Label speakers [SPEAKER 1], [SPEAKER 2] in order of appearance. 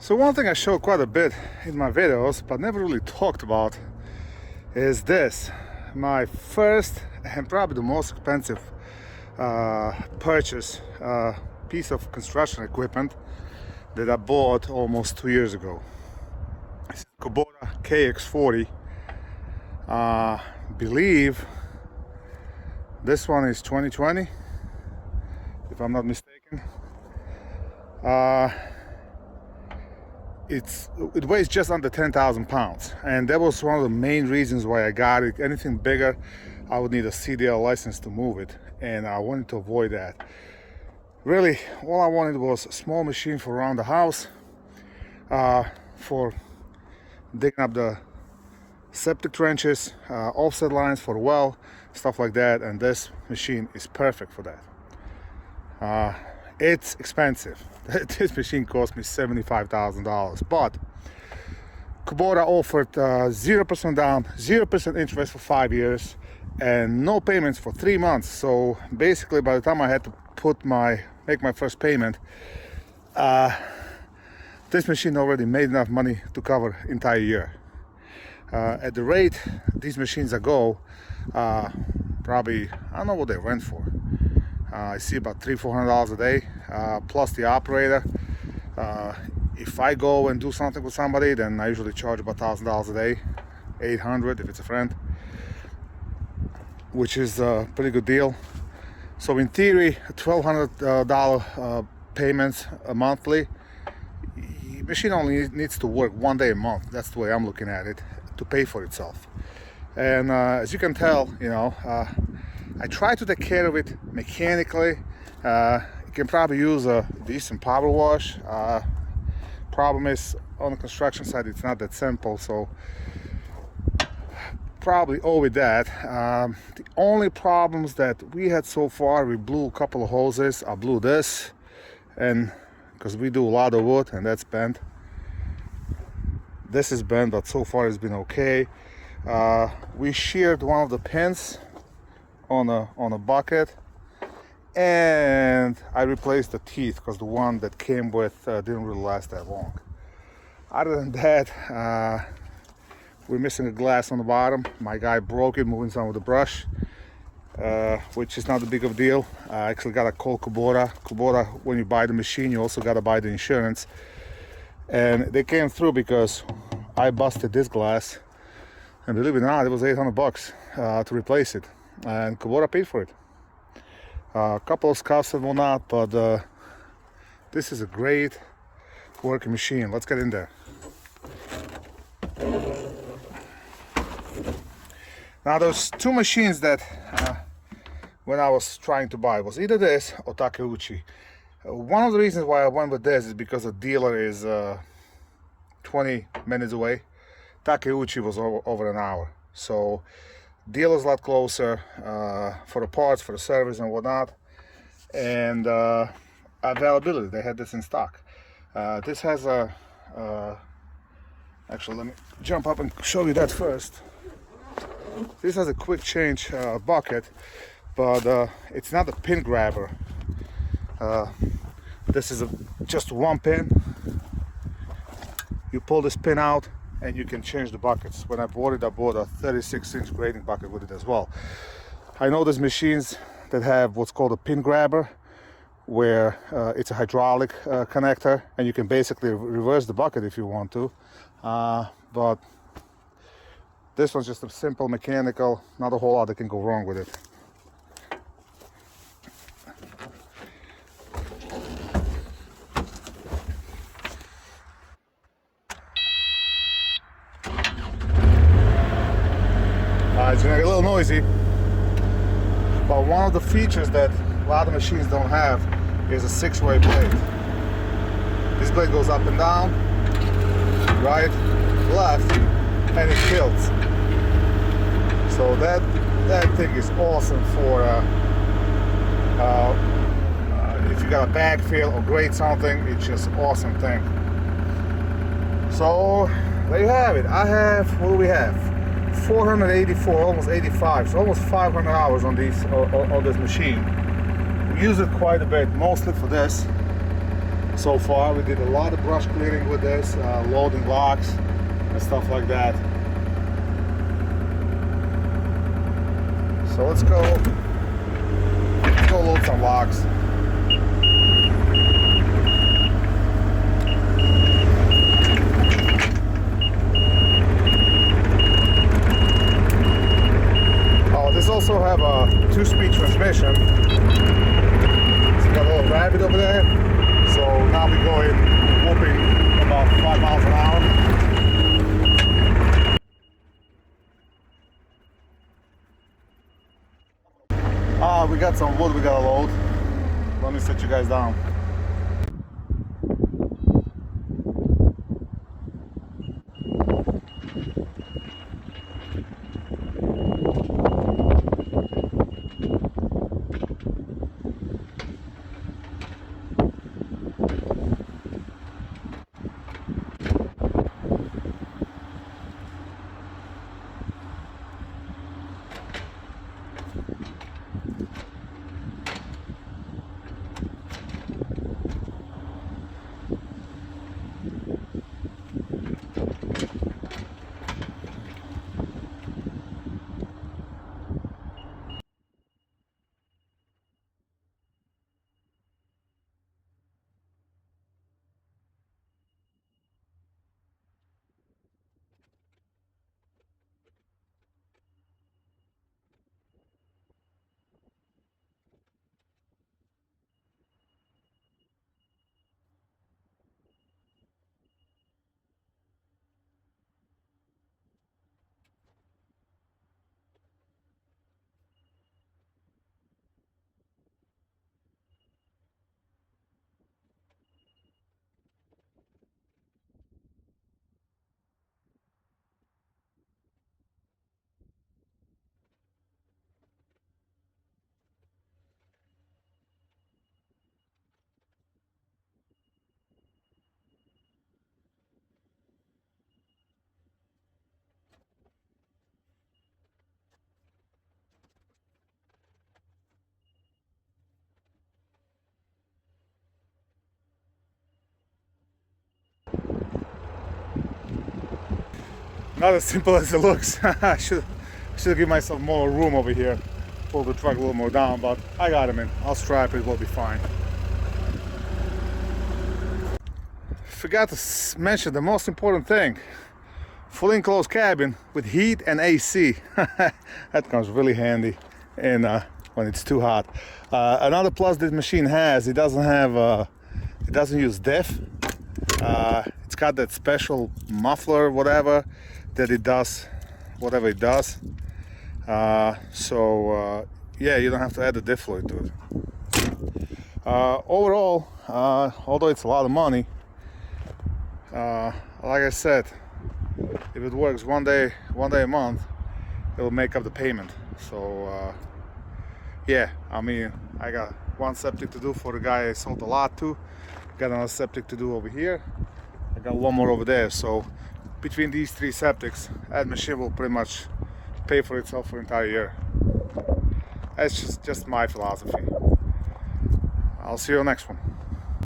[SPEAKER 1] So one thing I show quite a bit in my videos, but never really talked about, is this. My first and probably the most expensive purchase piece of construction equipment that I bought almost 2 years ago. It's a Kubota KX40. Believe this one is 2020, if I'm not mistaken. It weighs just under 10,000 pounds, and that was one of the main reasons why I got it. Anything bigger, I would need a CDL license to move it, and I wanted to avoid that. Really, all I wanted was a small machine for around the house, for digging up the septic trenches, offset lines for the well, stuff like that, and this machine is perfect for that. It's expensive. This machine cost me $75,000, but Kubota offered 0% down, 0% interest for 5 years, and no payments for 3 months. So basically, by the time I had to make my first payment, this machine already made enough money to cover entire year. At the rate these machines go, probably, I don't know what they rent for. I see about $300-400 a day, plus the operator. If I go and do something with somebody, then I usually charge about $1,000 a day, $800 if it's a friend, which is a pretty good deal. So in theory, $1,200 payments monthly. The machine only needs to work 1 day a month. That's the way I'm looking at it, to pay for itself. And as you can tell, I try to take care of it mechanically. You can probably use a decent power wash. Problem is, on the construction side, it's not that simple, so probably owe it that. The only problems that we had so far, we blew a couple of hoses. I blew this, and because we do a lot of wood, and that's bent. This is bent, but so far it's been okay. We sheared one of the pins on a bucket, and I replaced the teeth because the one that came with didn't really last that long. Other than that, we're missing a glass on the bottom. My guy broke it moving some of the brush, which is not a big of a deal. I actually got to call Kubota. Kubota, when you buy the machine, you also got to buy the insurance, and they came through because I busted this glass, and believe it or not, it was $800 to replace it. And Kubota paid for it. A couple of scuffs and whatnot, but this is a great working machine. Let's get in there. Now there's two machines that when I was trying to buy, was either this or Takeuchi. One of the reasons why I went with this is because the dealer is 20 minutes away. Takeuchi was over an hour, so dealer's a lot closer for the parts, for the service and whatnot, and availability. They had this in stock. This has a actually, let me jump up and show you that first. This has a quick change bucket, but it's not a pin grabber. This is just one pin. You pull this pin out and you can change the buckets. When I bought it, I bought a 36-inch grading bucket with it as well. I know there's machines that have what's called a pin grabber, where it's a hydraulic connector, and you can basically reverse the bucket if you want to. But this one's just a simple mechanical, not a whole lot that can go wrong with it. It's gonna get a little noisy, but one of the features that a lot of machines don't have is a 6-way blade. This blade goes up and down, right, left, and it tilts. So that thing is awesome for if you got a backfill or grade something. It's just an awesome thing. So there you have it. I have, what do we have? 484, almost 85, so almost 500 hours on this machine. We use it quite a bit, mostly for this. so far. We did a lot of brush clearing with this, loading blocks and stuff like that. So let's go load some blocks. Oh, this also have a 2-speed transmission. It's got a little rabbit over there. So now we're going whooping about 5 miles an hour. We got some wood we gotta load. Let me set you guys down. Not as simple as it looks. I should give myself more room over here. Pull the truck a little more down, but I got him in. I'll strap it, we'll be fine. Forgot to mention the most important thing. Fully enclosed cabin with heat and AC. That comes really handy and when it's too hot. Another plus this machine has, it doesn't use DEF. It's got that special muffler, whatever, that it does whatever it does. Yeah, you don't have to add the diff fluid to it. Overall, although it's a lot of money, like I said, if it works one day a month, it'll make up the payment. So yeah, I mean, I got one septic to do for the guy I sold a lot to. Got another septic to do over here. I got one more over there. So between these 3 septics, that machine will pretty much pay for itself for an entire year. That's just my philosophy. I'll see you on the next one.